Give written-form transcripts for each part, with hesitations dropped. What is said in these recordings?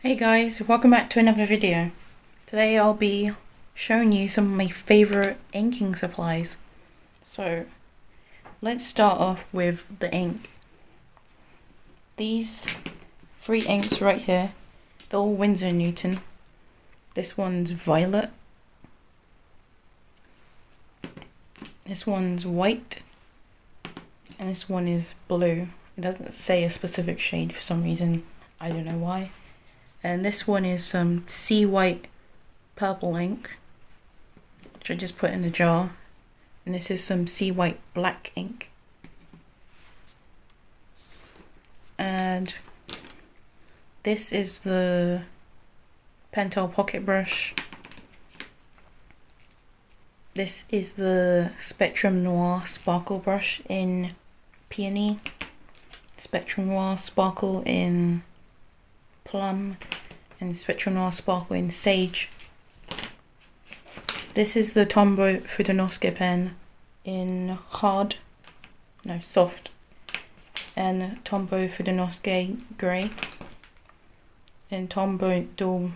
Hey guys, welcome back to another video. Today I'll be showing you some of my favourite inking supplies. So let's start off with the ink. These three inks right here, they're all Windsor Newton. This one's violet. This one's white. And this one is blue. It doesn't say a specific shade for some reason, I don't know why. And this one is some Seawhite Purple Ink, which I just put in a jar. And this is some Seawhite Black Ink. And this is the Pentel Pocket brush. This is the Spectrum Noir Sparkle brush in Peony. Spectrum Noir Sparkle in Plum, and Spectrum Noir Sparkle in Sage. This is the Tombow Fudenosuke pen in soft, and Tombow Fudenosuke grey, and Tombow dual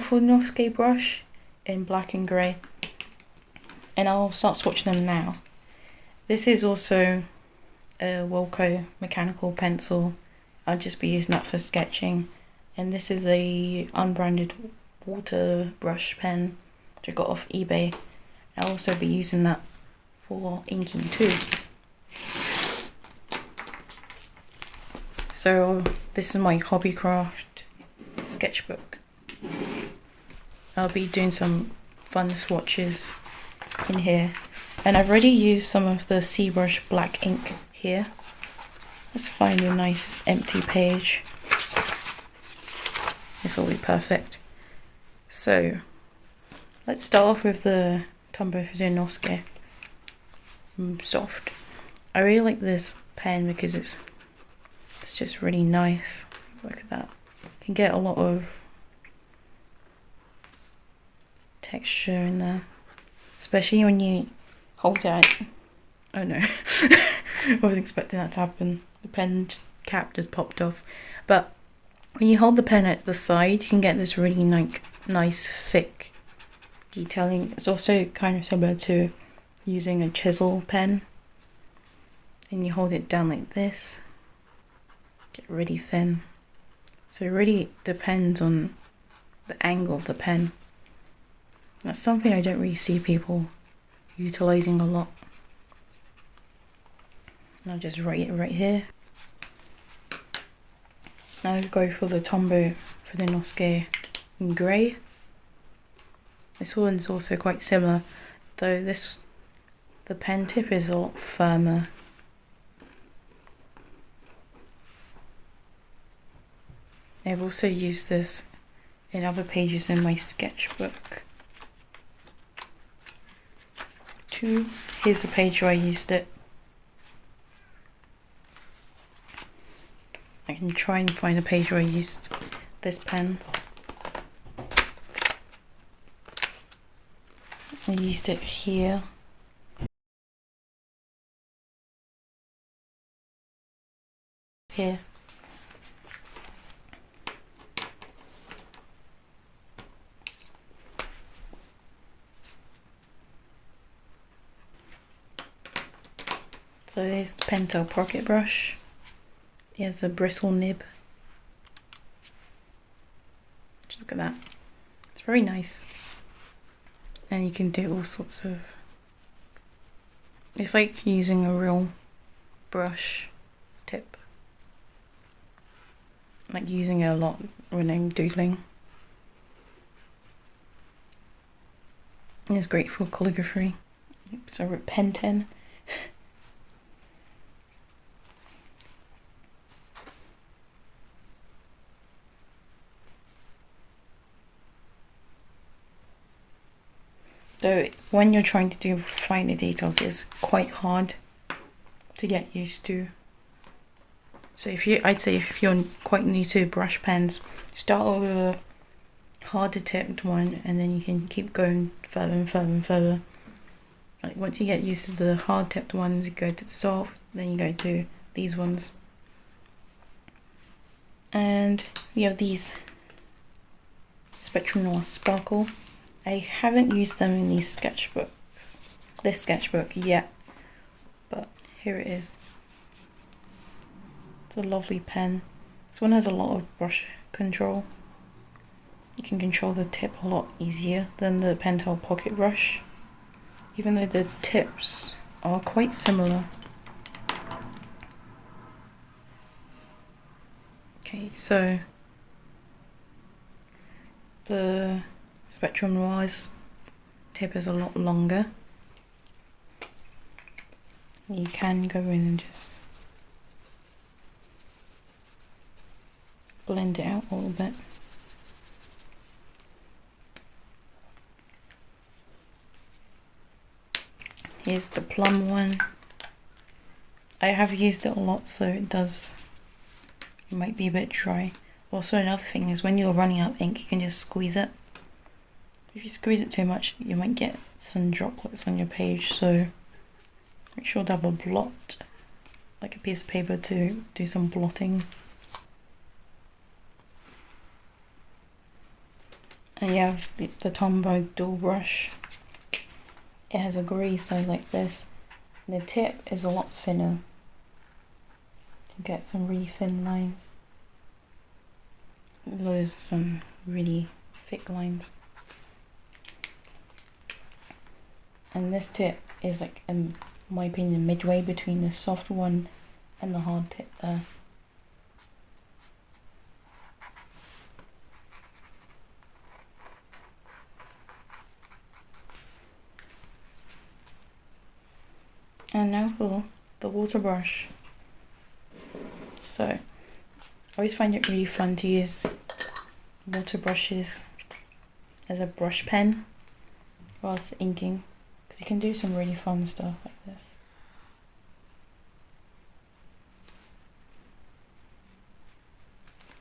Fudenosuke brush in black and grey. And I'll start swatching them now. This is also a Wilko mechanical pencil. I'll just be using that for sketching. And this is a Unbranded Waterbrush pen which I got off eBay. I'll also be using that for inking too. So this is my Hobbycraft sketchbook. I'll be doing some fun swatches in here. And I've already used some of the ZBrush black ink here. Let's find a nice empty page. This will be perfect. So let's start off with the Tombow Fudenosuke soft. I really like this pen because it's just really nice. Look at that. You can get a lot of texture in there, especially when you hold it out. Oh no. I wasn't expecting that to happen. The pen cap just popped off. But when you hold the pen at the side, you can get this really nice thick detailing. It's also kind of similar to using a chisel pen. And you hold it down like this. Get really thin. So it really depends on the angle of the pen. That's something I don't really see people utilizing a lot. And I'll just write it right here. Now I'll go for the Tombow Fudenosuke in grey. This one's also quite similar, though the pen tip is a lot firmer. I've also used this in other pages in my sketchbook too. Here's the page where I used it. I can try and find a page where I used this pen. I used it here. Here. So here's the Pentel Pocket brush. It has a bristle nib. Just look at that. It's very nice. And you can do all sorts of... It's like using a real brush tip. Like using it a lot when I'm doodling. And it's great for calligraphy. Oops, I wrote pen 10. Though when you're trying to do finer details, it's quite hard to get used to. So I'd say if you're quite new to brush pens, start with a harder tipped one, and then you can keep going further and further and further. Like once you get used to the hard tipped ones, you go to the soft, then you go to these ones. And you have these Spectrum Noir Sparkle. I haven't used them in these sketchbooks, this sketchbook yet, but here it is. It's a lovely pen. This one has a lot of brush control. You can control the tip a lot easier than the Pentel Pocket brush, even though the tips are quite similar. Okay, so the Spectrum Noir's tip is a lot longer. You can go in and just blend it out a little bit. Here's the Plum one. I have used it a lot, so it might be a bit dry. Also, another thing is when you're running out of ink, you can just squeeze it. If you squeeze it too much, you might get some droplets on your page, so make sure to have a blot, like a piece of paper, to do some blotting. And you have the Tombow dual brush. It has a grey side like this. And the tip is a lot thinner to get some really thin lines. There's some really thick lines. And this tip is like, in my opinion, midway between the soft one and the hard tip there. And now for the water brush. So, I always find it really fun to use water brushes as a brush pen whilst inking, because you can do some really fun stuff like this.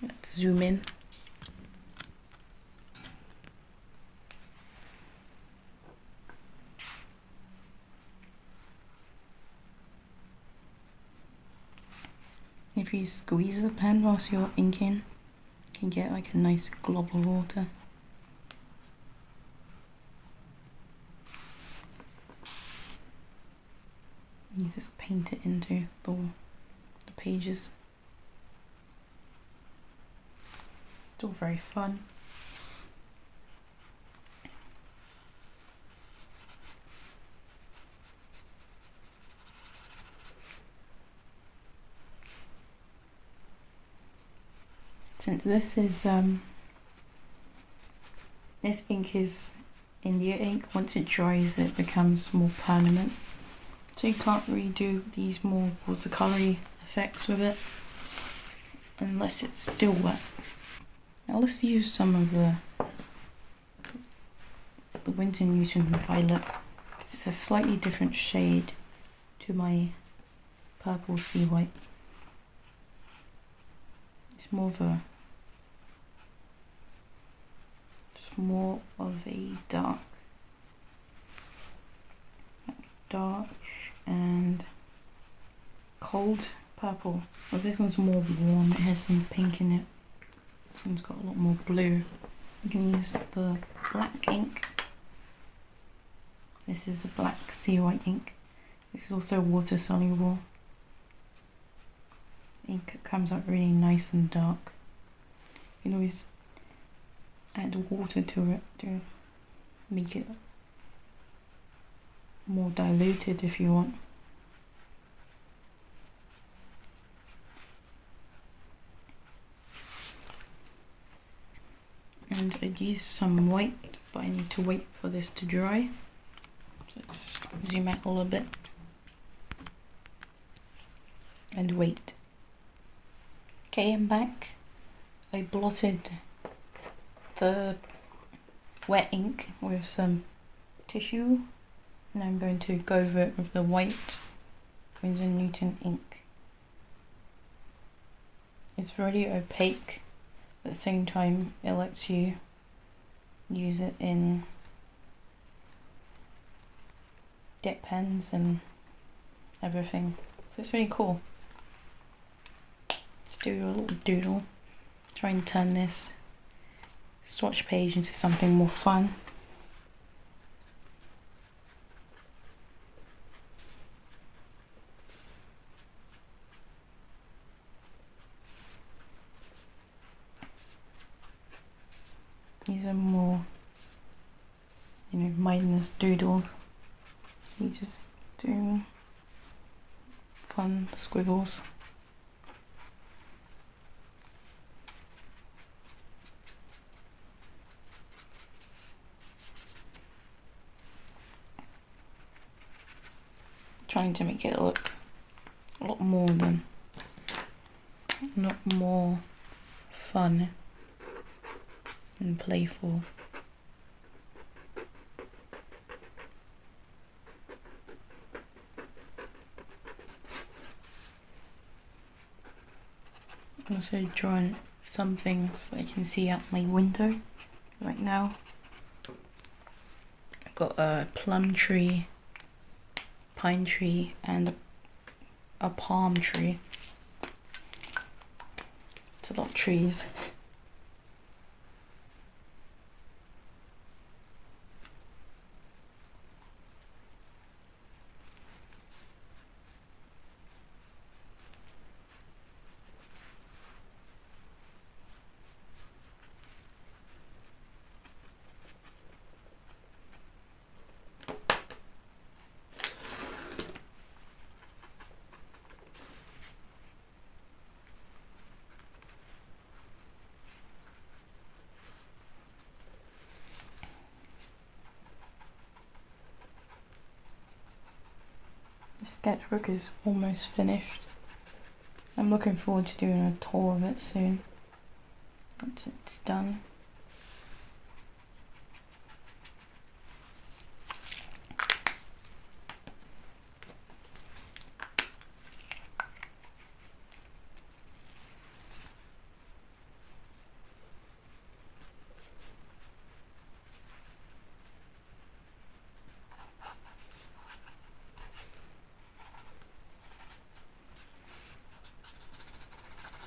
Let's zoom in. If you squeeze the pen whilst you're inking, you can get like a nice glob of water. You just paint it into the pages. It's all very fun. Since this is this ink is India ink, once it dries it becomes more permanent, so you can't really do these more watercolory effects with it unless it's still wet. Now let's use some of the Windsor Violet. It's a slightly different shade to my purple Seawhite. It's more of a dark and cold purple. Whereas this one's more warm, it has some pink in it. This one's got a lot more blue. You can use the black ink. This is a black Seawhite ink. This is also water soluble. Ink comes out really nice and dark. You can always add water to it to make it more diluted if you want. And I'd use some white, but I need to wait for this to dry. So let's zoom out a little bit and wait. Okay, I'm back. I blotted the wet ink with some tissue, and I'm going to go over it with the white Winsor Newton ink. It's very opaque, but at the same time it lets you use it in dip pens and everything, so it's really cool. Just do your little doodle. try and turn this swatch page into something more fun. These are more, you know, mindless doodles. You just do fun squiggles. Trying to make it look a lot more fun and playful. I'm also drawing some things I can see out my window right now. I've got a plum tree, pine tree, and a palm tree. It's a lot of trees. The sketchbook is almost finished. I'm looking forward to doing a tour of it soon once it's done.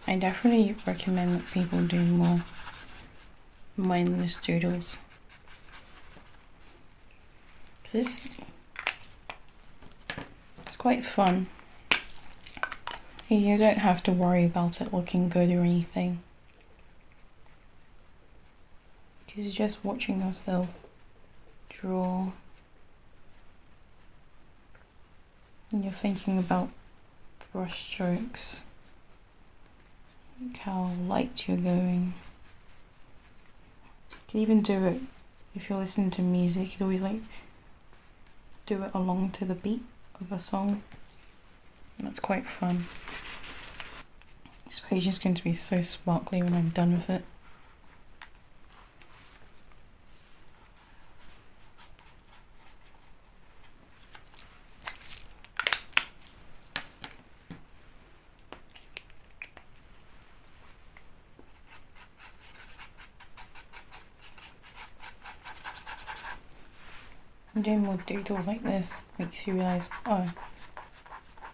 I definitely recommend that people do more mindless doodles. It's quite fun. You don't have to worry about it looking good or anything, because you're just watching yourself draw and you're thinking about brush strokes. Look how light you're going. You can even do it if you're listening to music. You'd always like do it along to the beat of a song. And that's quite fun. This page is going to be so sparkly when I'm done with it. Doing more doodles like this makes you realise, oh,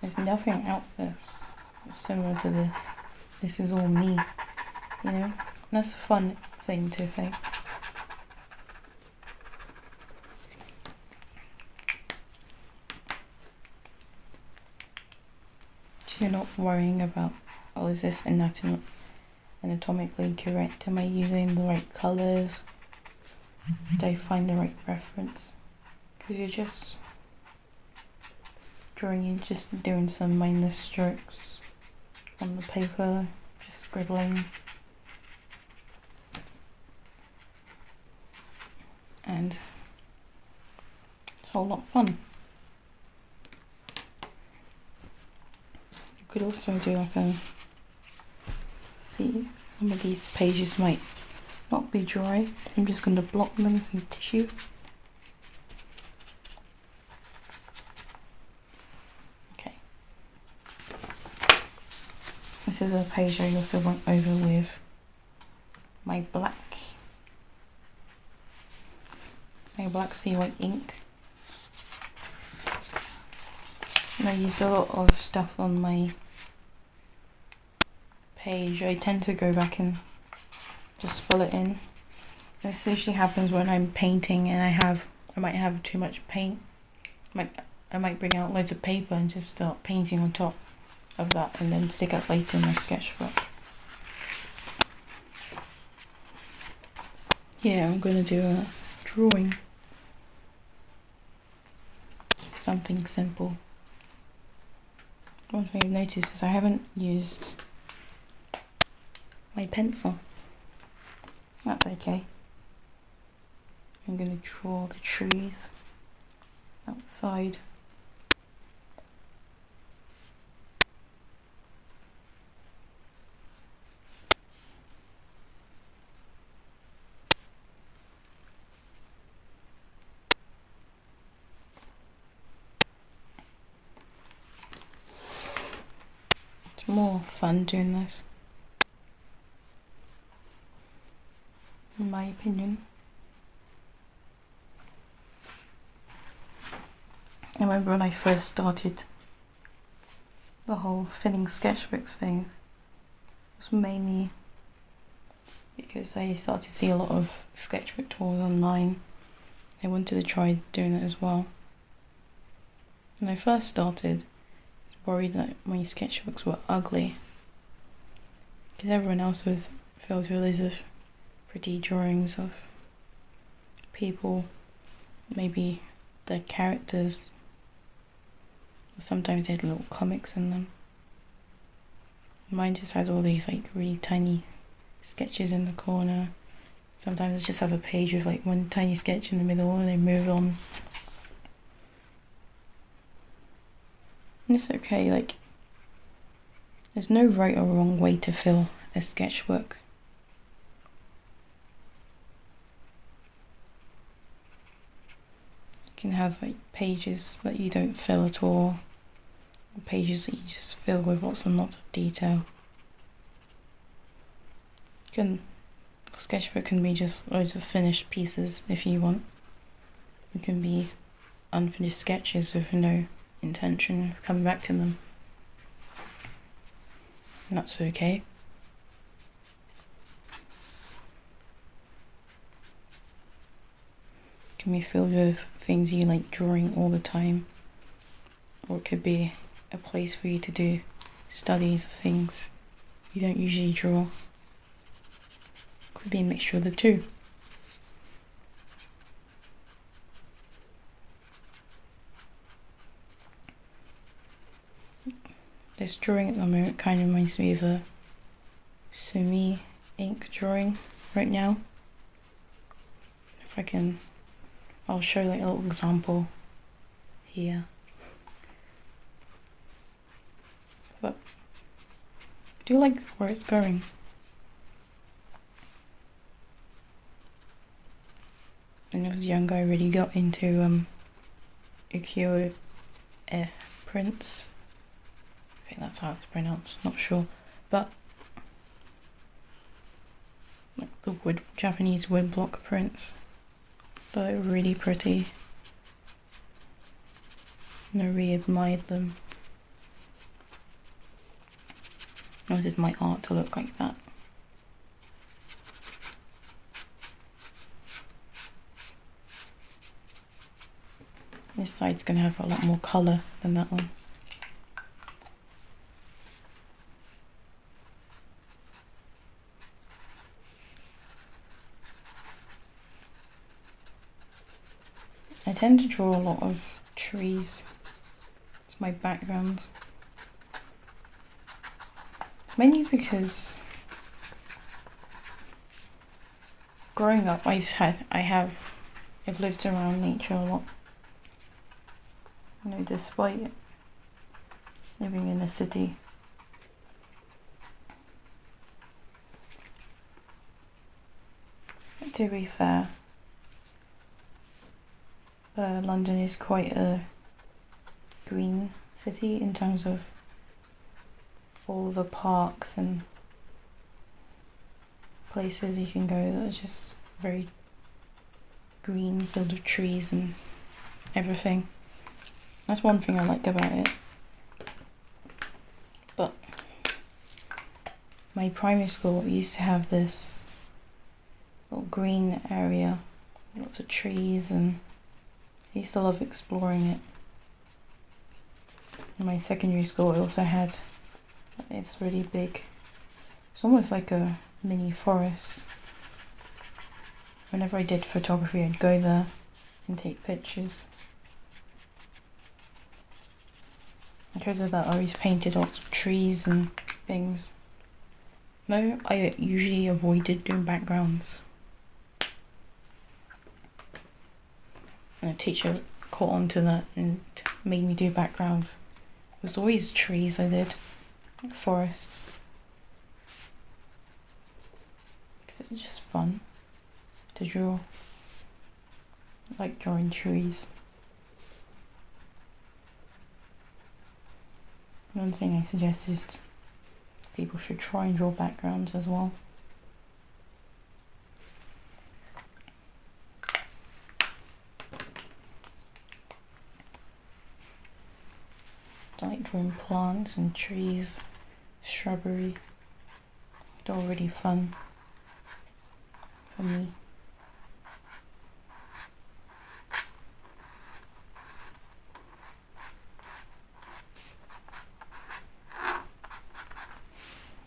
there's nothing out this that's similar to this. This is all me, you know? And that's a fun thing to think. So you're not worrying about, oh, is this anatomically correct? Am I using the right colours? Did I find the right reference? Because you're just drawing, you're just doing some mindless strokes on the paper, just scribbling. And it's a whole lot of fun. You could also do like a, see, some of these pages might not be dry. I'm just going to block them with some tissue. This is a page I also went over with my black Seawhite ink. And I use a lot of stuff on my page. I tend to go back and just fill it in. This usually happens when I'm painting and I might have too much paint. I might bring out loads of paper and just start painting on top of that and then stick it later in my sketchbook. Yeah, I'm going to do a drawing. Something simple. One thing I've noticed is I haven't used my pencil. That's okay. I'm going to draw the trees outside. It's more fun doing this, in my opinion. I remember when I first started the whole filling sketchbooks thing, it was mainly because I started to see a lot of sketchbook tours online. I wanted to try doing it as well. When I first started, I was worried that my sketchbooks were ugly because everyone else was filled with loads of pretty drawings of people, maybe their characters. Sometimes they had little comics in them. Mine just has all these like really tiny sketches in the corner. Sometimes I just have a page with like one tiny sketch in the middle and then move on. And it's okay, like there's no right or wrong way to fill a sketchbook. You can have like pages that you don't fill at all, or pages that you just fill with lots and lots of detail. Sketchbook can be just loads of finished pieces if you want. It can be unfinished sketches with no intention of coming back to them. And that's okay. It can be filled with things you like drawing all the time, or it could be a place for you to do studies of things you don't usually draw. Could be a mixture of the two. This drawing at the moment kind of reminds me of a Sumi ink drawing right now. If I can, I'll show like a little example here. But I do like where it's going. When I was younger, I really got into Ukio E prints. I think that's how it's pronounced, not sure. But like the Japanese woodblock prints, they're really pretty. And I really admired them. I wanted my art to look like that. This side's going to have a lot more colour than that one. I tend to draw a lot of trees. It's my background. It's mainly because growing up I've lived around nature a lot. You know, despite living in a city. But to be fair, London is quite a green city in terms of all the parks and places you can go that are just very green, filled with trees and everything. That's one thing I like about it. But my primary school used to have this little green area, lots of trees, and I used to love exploring it. In my secondary school I also had, it's really big, it's almost like a mini forest. Whenever I did photography I'd go there and take pictures. Because of that I always painted lots of trees and things. No, I usually avoided doing backgrounds. And the teacher caught on to that and made me do backgrounds. It was always trees I did, forests. Because it's just fun to draw. I like drawing trees. One thing I suggest is people should try and draw backgrounds as well. I like drawing plants and trees, shrubbery. They're all really fun for me.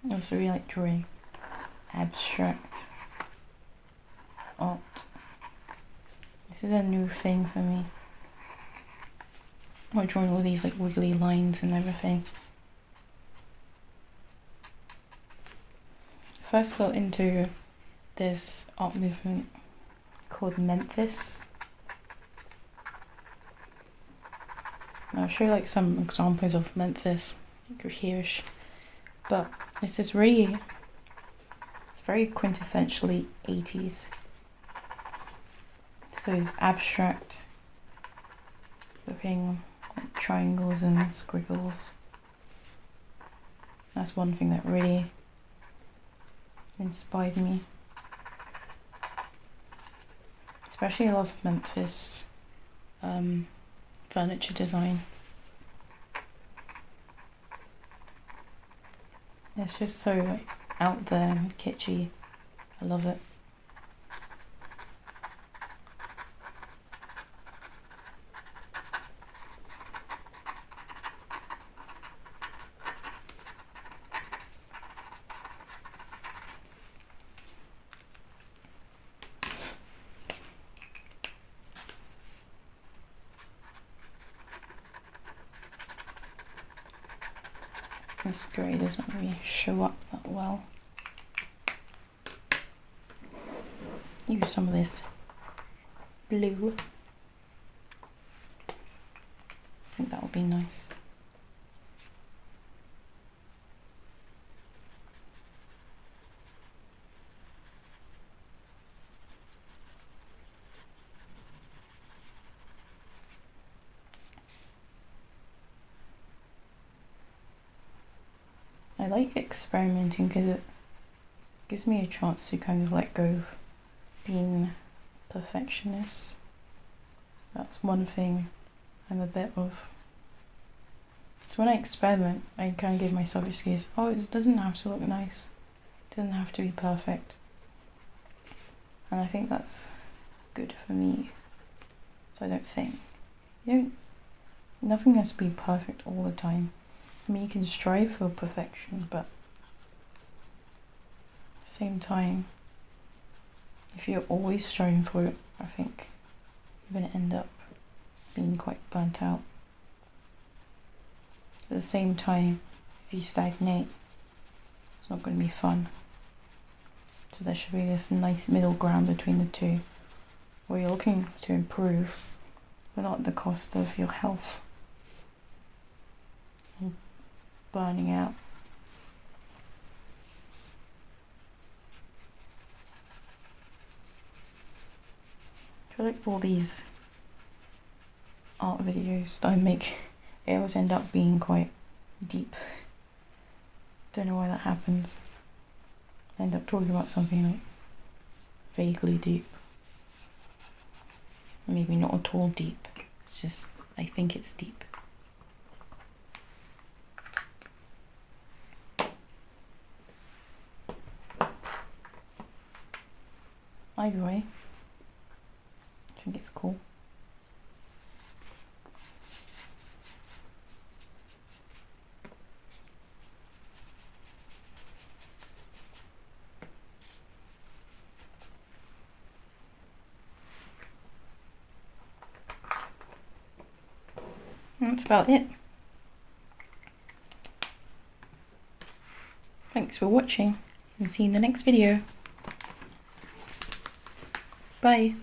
I also really like drawing abstract art. This is a new thing for me. I'm drawing all these like wiggly lines and everything. First got into this art movement called Memphis. And I'll show you like some examples of Memphis, like here-ish. But it's this really, it's very quintessentially 80s. It's those abstract looking like triangles and squiggles. That's one thing that really inspired me. Especially I love Memphis furniture design. It's just so like out there and kitschy. I love it. This grey doesn't really show up that well. Use some of this blue. I think that would be nice. I like experimenting because it gives me a chance to kind of let go of being perfectionist. That's one thing I'm a bit of. So when I experiment, I kind of give myself excuse, oh, it doesn't have to look nice. It doesn't have to be perfect. And I think that's good for me. So I don't think, nothing has to be perfect all the time. I mean, you can strive for perfection, but at the same time, if you're always striving for it, I think you're going to end up being quite burnt out. At the same time, if you stagnate, it's not going to be fun. So there should be this nice middle ground between the two, where you're looking to improve, but not at the cost of your health. Burning out. I feel like all these art videos that I make, they always end up being quite deep. Don't know why that happens. I end up talking about something like vaguely deep. Maybe not at all deep. It's just, I think it's deep. I either way. I think it's cool. And that's about it. Thanks for watching and see you in the next video. Bye.